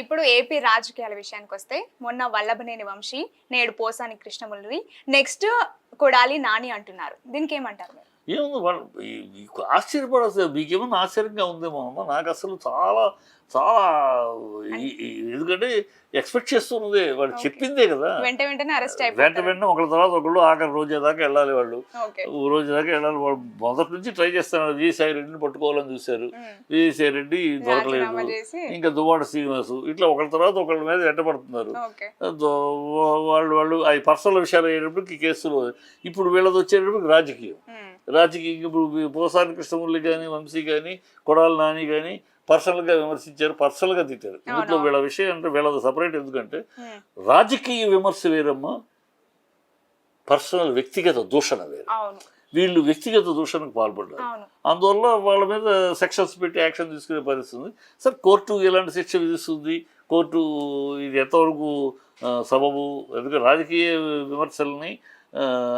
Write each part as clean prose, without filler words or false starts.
ఇప్పుడు ఏపీ రాజకీయాల విషయానికొస్తే మొన్న వల్లభనేని వంశీ, నేడు పోసాని కృష్ణమురళి, నెక్స్ట్ కొడాలి నాని అంటున్నారు. దీనికి ఏమంటారు మీరు? ఏముంది వాళ్ళు ఆశ్చర్యపడదు. మీకేమన్నా ఆశ్చర్యంగా ఉందేమో అమ్మ. నాకు అసలు చాలా చాలా ఎందుకంటే ఎక్స్పెక్ట్ చేస్తున్నదే వాళ్ళు చెప్పిందే కదా. వెంటనే అరెస్ట్ వెంటనే ఒకళ్ళ తర్వాత ఒకళ్ళు ఆఖరి రోజు దాకా వెళ్ళాలి. వాళ్ళు రోజు దాకా వెళ్ళాలి. వాళ్ళు మొదటి నుంచి ట్రై చేస్తున్నారు. విజయసాయి రెడ్డిని పట్టుకోవాలని చూశారు. విజయసాయి రెడ్డి దొరకలేదు. ఇంకా దువ్వాడ శ్రీనివాసు ఇట్లా ఒకళ్ళ తర్వాత ఒకళ్ళ మీద వెంటపడుతున్నారు. వాళ్ళు అవి పర్సనల్ విషయాలు అయ్యేటప్పటికి కేసులు. ఇప్పుడు వీళ్ళది వచ్చేటప్పటికి రాజకీయం ఇప్పుడు పోసాని కృష్ణమురళి కానీ, వంశీ కానీ, కొడాలి నాని కానీ పర్సనల్గా విమర్శించారు, పర్సనల్గా తిట్టారు. ఇంట్లో వీళ్ళ విషయం అంటే వీళ్ళది సపరేట్. ఎందుకంటే రాజకీయ విమర్శ వేరమ్మా, పర్సనల్ వ్యక్తిగత దూషణ వేరు. వీళ్ళు వ్యక్తిగత దూషణకు పాల్పడ్డారు. అందువల్ల వాళ్ళ మీద సెక్షన్స్ పెట్టి యాక్షన్ తీసుకునే పరిస్థితుంది. సార్ కోర్టు ఎలాంటి శిక్ష విధిస్తుంది? కోర్టు ఇది ఎంతవరకు సబబు? ఎందుకంటే రాజకీయ విమర్శల్ని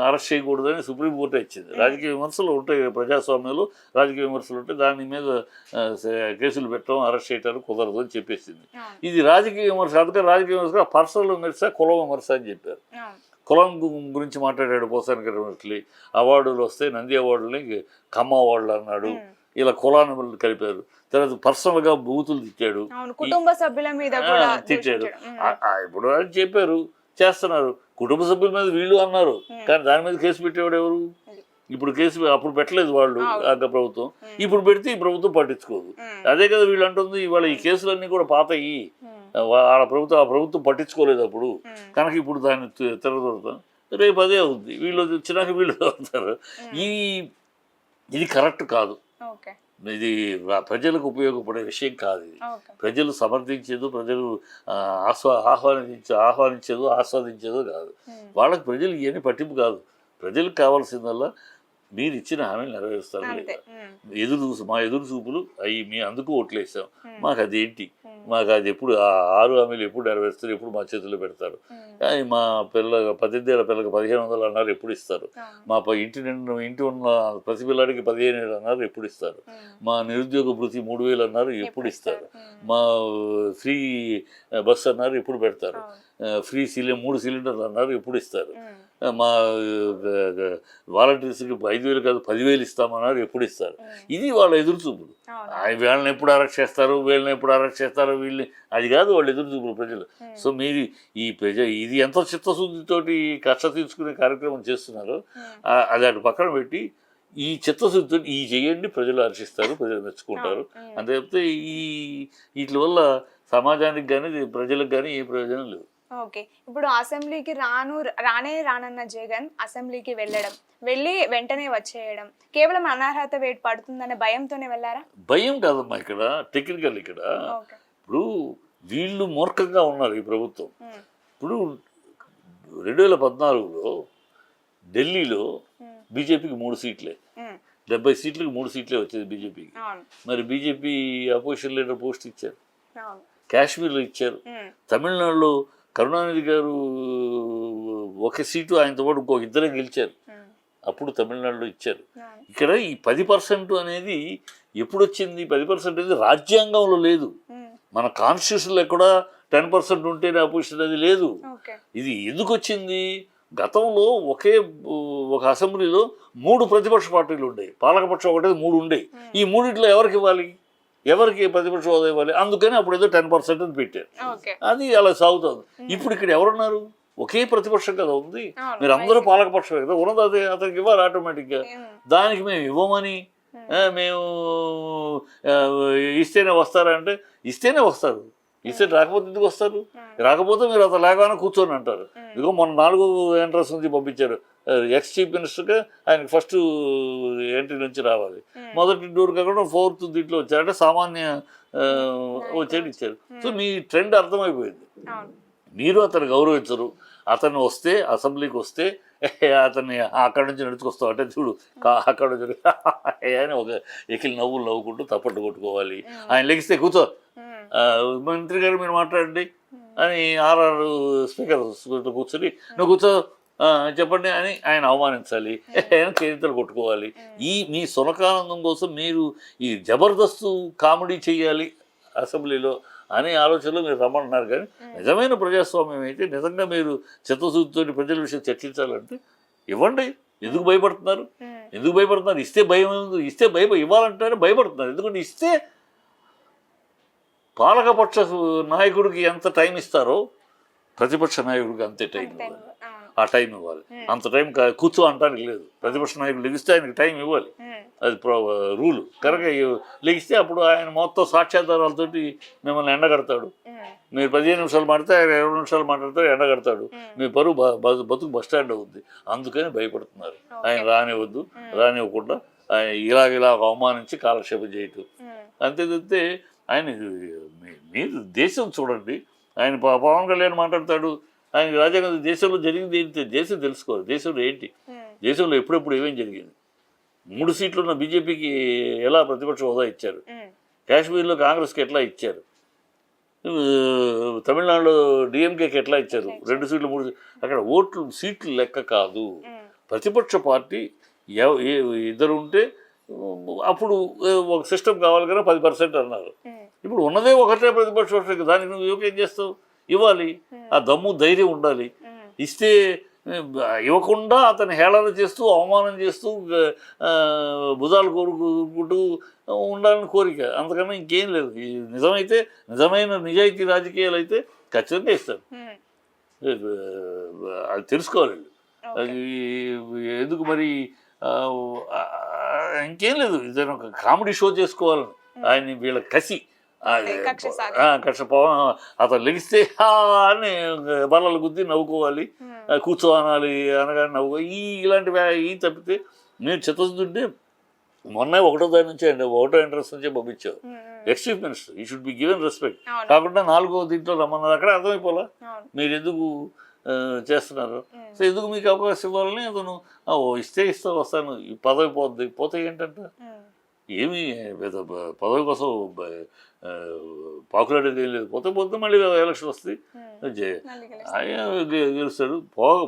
అరెస్ట్ చేయకూడదని సుప్రీంకోర్టే ఇచ్చింది. రాజకీయ విమర్శలు ఉంటాయి ప్రజాస్వామ్యంలో, రాజకీయ విమర్శలు ఉంటాయి, దాని మీద కేసులు పెట్టడం, అరెస్ట్ చేయడానికి కుదరదు అని చెప్పేసింది. ఇది రాజకీయ విమర్శ. అందుకని రాజకీయ విమర్శ పర్సనల్ విమర్శ, కుల విమర్శ అని చెప్పారు. కులం గురించి మాట్లాడాడు పోసాని కృష్ణమురళి. అవార్డులు వస్తే నంది అవార్డులని కమ్మ అవార్డులు అన్నాడు. ఇలా కులాన్ని కలిపారు. తర్వాత పర్సనల్గా బూతులు తిట్టాడు, కుటుంబ సభ్యుల మీద తిట్టాడు. ఇప్పుడు అని చెప్పారు, చేస్తున్నారు. కుటుంబ సభ్యుల మీద వీళ్ళు అన్నారు, కానీ దాని మీద కేసు పెట్టేవాడు ఎవరు? ఇప్పుడు కేసు అప్పుడు పెట్టలేదు వాళ్ళు ప్రభుత్వం. ఇప్పుడు పెడితే ఈ ప్రభుత్వం పట్టించుకోదు. అదే కదా వీళ్ళు అంటుంది. ఇవాళ ఈ కేసులన్నీ కూడా పాతయి. ఆ ప్రభుత్వం పట్టించుకోలేదు అప్పుడు కనుక ఇప్పుడు దాన్ని తిరగదొడతాం. రేపు అదే అవుద్ది. వీళ్ళు వచ్చినాక వీళ్ళు అవుతారు. ఇది కరెక్ట్ కాదు. ఇది ప్రజలకు ఉపయోగపడే విషయం కాదు. ఇది ప్రజలు సమర్థించేది, ప్రజలు ఆస్వాదించేదో కాదు. వాళ్ళకి ప్రజలు ఇవన్నీ పట్టింపు కాదు. ప్రజలకు కావాల్సిందల్లా మీరు ఇచ్చిన హామీలు నెరవేరుస్తారు లేదా. మా ఎదురు చూపులు అవి మీ అందుకు ఓట్లేసాం, మాకు అదేంటి, మాకు అది ఎప్పుడు 6 హామీలు ఎప్పుడు నెరవేరుస్తారు, ఎప్పుడు మా చేతుల్లో పెడతారు. మా 18 ఏళ్ళ పిల్లకి 1500 అన్నారు, ఎప్పుడు ఇస్తారు. మా ఇంటి ఉన్న ప్రతి పిల్లాడికి 15,000 అన్నారు, ఎప్పుడు ఇస్తారు. మా నిరుద్యోగ భృతి 3,000 అన్నారు, ఎప్పుడు ఇస్తారు. మా ఫ్రీ బస్ అన్నారు, ఎప్పుడు పెడతారు. ఫ్రీ 3 సిలిండర్లు అన్నారు, ఎప్పుడు ఇస్తారు. మా వాలంటీర్స్కి 5,000 కాదు 10,000 ఇస్తామన్నారు, ఎప్పుడు ఇస్తారు. ఇది వాళ్ళ ఎదురు చూపులు. వీళ్ళని ఎప్పుడు అరెస్ట్ చేస్తారు, వీళ్ళని ఎప్పుడు అరెస్ట్ చేస్తారు, వీళ్ళని అది కాదు వాళ్ళ ఎదురు చూపులు ప్రజలు. సో మీరు ఇది ఎంతో చిత్తశుద్ధితోటి కష్ట తీర్చుకునే కార్యక్రమం చేస్తున్నారు. అది అటు పక్కన పెట్టి ఈ చిత్తశుద్ధితో ఈ చేయండి, ప్రజలు హర్షిస్తారు, ప్రజలు మెచ్చుకుంటారు. అంతే చెప్తే వీటి వల్ల సమాజానికి కానీ ప్రజలకు కానీ ఏ ప్రయోజనం లేదు. ఓకే, ఇప్పుడు అసెంబ్లీకి రానన్న జగన్ అసెంబ్లీకి వెళ్ళి వెంటనే వచ్చేయడం కేవలం అనర్హత వేటు పడుతుందనే భయంతోనే వెళ్ళారా? భయం కాదమ్మా. ఇక్కడ టెక్నికల్ ఇక్కడ ఇప్పుడు వీళ్ళు మూర్ఖంగా ఉన్నారు ఈ ప్రభుత్వం. ఇప్పుడు 2014లో ఢిల్లీలో బీజేపీకి 3 సీట్లే, 70 సీట్లకు 3 సీట్లే వచ్చేది బీజేపీకి. మరి బీజేపీ అపోజిషన్ లీడర్ పోస్ట్ ఇచ్చారు, కాశ్మీర్లో ఇచ్చారు, తమిళనాడులో కరుణానిధి గారు 1 సీటు ఆయనతో పాటు ఇంకో 2 గెలిచారు, అప్పుడు తమిళనాడులో ఇచ్చారు. ఇక్కడ ఈ 10% అనేది ఎప్పుడు వచ్చింది? 10% అనేది రాజ్యాంగంలో లేదు. మన కాన్స్టిట్యూషన్లో కూడా 10% ఉంటేనే అపోజిషన్ అది లేదు. ఇది ఎందుకు వచ్చింది? గతంలో ఒక అసెంబ్లీలో 3 ప్రతిపక్ష పార్టీలు ఉండేవి, పాలకపక్షం ఒకటి 3 ఉండేవి. ఈ 3 ఎవరికి ఇవ్వాలి? ఎవరికి ప్రతిపక్ష హోదా ఇవ్వాలి? అందుకని అప్పుడు ఏదో 10% అని పెట్టారు. అది అలా సాగుతుంది. ఇప్పుడు ఇక్కడ ఎవరున్నారు? ఒకే ప్రతిపక్షం కదా ఉంది. మీరు అందరూ పాలకపక్షమే కదా ఉన్నది. అదే అతనికి ఇవ్వాలి ఆటోమేటిక్గా. దానికి మేము ఇవ్వమని మేము ఇస్తేనే వస్తారా అంటే ఇస్తేనే వస్తారు. ఇస్తే రాకపోతే ఎందుకు వస్తారు? రాకపోతే మీరు అతను లేకపోయినా కూర్చొని అంటారు. ఇదిగో మొన్న 4 ఎంట్రన్స్ నుంచి పంపించారు. ఎక్స్ చీఫ్ మినిస్టర్గా ఆయనకి ఫస్ట్ ఎంట్రీ నుంచి రావాలి. మొదటి డోర్ కాకుండా 4th దీంట్లో వచ్చారు. అంటే సామాన్య వచ్చేది ఇచ్చారు. సో మీ ట్రెండ్ అర్థమైపోయింది. మీరు అతను గౌరవించరు. అతను వస్తే అసెంబ్లీకి వస్తే అతన్ని అక్కడి నుంచి నడుచుకొస్తావు అంటే చూడు అక్కడ నుంచి అని ఒక ఎకిలి నవ్వులు నవ్వుకుంటూ తప్పట్టు కొట్టుకోవాలి. ఆయన లెగిస్తే కూర్చో మంత్రి గారు మీరు మాట్లాడండి అని 6 స్పీకర్ కూర్చొని నువ్వు కూర్చో చెప్పండి అని ఆయన అవమానించాలి, చేతులు కొట్టుకోవాలి. మీ సునకానందం కోసం మీరు ఈ జబర్దస్తు కామెడీ చేయాలి అసెంబ్లీలో అనే ఆలోచనలో మీరు రమ్మంటున్నారు. కానీ నిజమైన ప్రజాస్వామ్యం అయితే నిజంగా మీరు చిత్తశుద్ధితో ప్రజల విషయం చర్చించాలంటే ఇవ్వండి. ఎందుకు భయపడుతున్నారు? ఎందుకు భయపడుతున్నారు? ఇస్తే భయం ఉంది. ఇస్తే ఇవ్వాలంటేనే భయపడుతున్నారు. ఎందుకంటే ఇస్తే పాలకపక్ష నాయకుడికి ఎంత టైం ఇస్తారో ప్రతిపక్ష నాయకుడికి అంతే టైం ఇవ్వాలి. ఆ టైం ఇవ్వాలి. అంత టైం కూర్చో అంటానికి లేదు. ప్రతిపక్ష నాయకుడు లెగిస్తే ఆయనకి టైం ఇవ్వాలి. అది రూలు. కరెక్ట్గా లెగిస్తే అప్పుడు ఆయన మొత్తం సాక్ష్యాధారాలతోటి మిమ్మల్ని ఎండగడతాడు. మీరు 15 నిమిషాలు మాడితే ఆయన 20 నిమిషాలు మాట్లాడితే ఎండగడతాడు. మీ పరువు బతుకు బస్టాండ్ అవుద్ది. అందుకని భయపడుతున్నారు. ఆయన రానివ్వకుండా ఆయన ఇలా అవమానించి కాలక్షేపం చేయటం. అంతే తప్పితే ఆయన మీరు దేశం చూడండి. ఆయన పవన్ కళ్యాణ్ మాట్లాడతాడు. ఆయన రాజ్యాంగం దేశంలో జరిగింది ఏంటి? దేశం తెలుసుకోవాలి. దేశంలో ఏంటి? దేశంలో ఎప్పుడెప్పుడు ఏమేం జరిగింది? 3 సీట్లు ఉన్న బీజేపీకి ఎలా ప్రతిపక్ష హోదా ఇచ్చారు? కాశ్మీర్లో కాంగ్రెస్కి ఎట్లా ఇచ్చారు? తమిళనాడులో డిఎంకేకి ఎట్లా ఇచ్చారు? 2 సీట్లు 3 అక్కడ సీట్లు లెక్క కాదు. ప్రతిపక్ష పార్టీ ఇద్దరు ఉంటే అప్పుడు ఒక సిస్టమ్ కావాలి కదా 10% అన్నారు. ఇప్పుడు ఉన్నదే ఒకటే ప్రతిపక్ష పార్టీ. దానికి నువ్వు ఏం చేస్తావు? ఇవ్వాలి. ఆ దమ్ము ధైర్యం ఉండాలి. ఇస్తే ఇవ్వకుండా అతను హేళన చేస్తూ అవమానం చేస్తూ భుజాలు కోరుకుంటూ ఉండాలని కోరిక. అంతకన్నా ఇంకేం లేదు. నిజమైన నిజాయితీ రాజకీయాలు అయితే ఖచ్చితంగా ఇస్తారు. అది తెలుసుకోవాలి. అది ఎందుకు మరి ఇంకేం లేదు. ఇతను ఒక కామెడీ షో చేసుకోవాలని ఆయన వీళ్ళ కసి కక్ష అతను లెగిస్తే అని బల్లలు గుద్ది నవ్వుకోవాలి. కూర్చో అనాలి అనగానే నవ్వుకోవాలి. ఇలాంటివి తప్పితే మీరు చిత్తశుద్ధి మొన్న 1వ తారీఖు నుంచి 1వ ఇంట్రెస్ట్ నుంచే పంపించావు. ఎక్స్ చీఫ్ మినిస్టర్ ఈ షుడ్ బి గివెన్ రెస్పెక్ట్. కాకుండా 4వ దీంట్లో రమ్మన్నారు. అక్కడ అర్థమైపోలా మీరు ఎందుకు చేస్తున్నారు. సో ఎందుకు మీకు అవకాశం ఇవ్వాలని అతను ఇస్తే వస్తాను. ఈ పదవి పోతే ఏంటంటే ఏమి పదవి కోసం పాకులాడేది ఏం లేదు. పోతే మళ్ళీ ఎలక్షన్ వస్తాయి. ఆయన గెలుస్తాడు.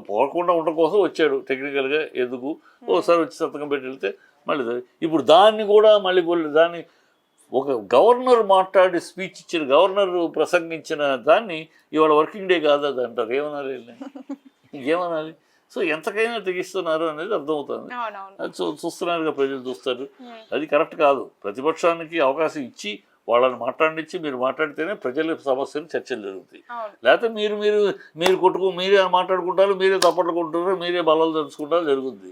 పోకుండా ఉండడం కోసం వచ్చాడు టెక్నికల్గా. ఎందుకు ఒకసారి వచ్చి సంతకం పెట్టి వెళ్తే మళ్ళీ ఇప్పుడు దాన్ని కూడా మళ్ళీ దాన్ని ఒక గవర్నర్ మాట్లాడి స్పీచ్ ఇచ్చిన గవర్నర్ ప్రసంగించిన దాన్ని ఇవాళ వర్కింగ్ డే కాదు అది అంటారు. ఏమనాలి? ఇంకేమనాలి? సో ఎంతకైనా తెగిస్తున్నారు అనేది అర్థమవుతుంది. అది చూస్తున్నారుగా, ప్రజలు చూస్తారు. అది కరెక్ట్ కాదు. ప్రతిపక్షానికి అవకాశం ఇచ్చి వాళ్ళని మాట్లాడించి మీరు మాట్లాడితేనే ప్రజల సమస్యలు చర్చలు జరుగుతాయి. లేకపోతే మీరు మీరే మాట్లాడుకుంటారు, మీరే తప్పట్లు కొంటారు, మీరే బలాలు తెలుసుకుంటారు, జరుగుతుంది.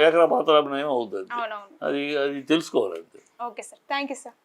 ఏకరా పాత్రాభినయం అవుతుంది. అది తెలుసుకోవాలి అంతే. Okay sir, thank you sir.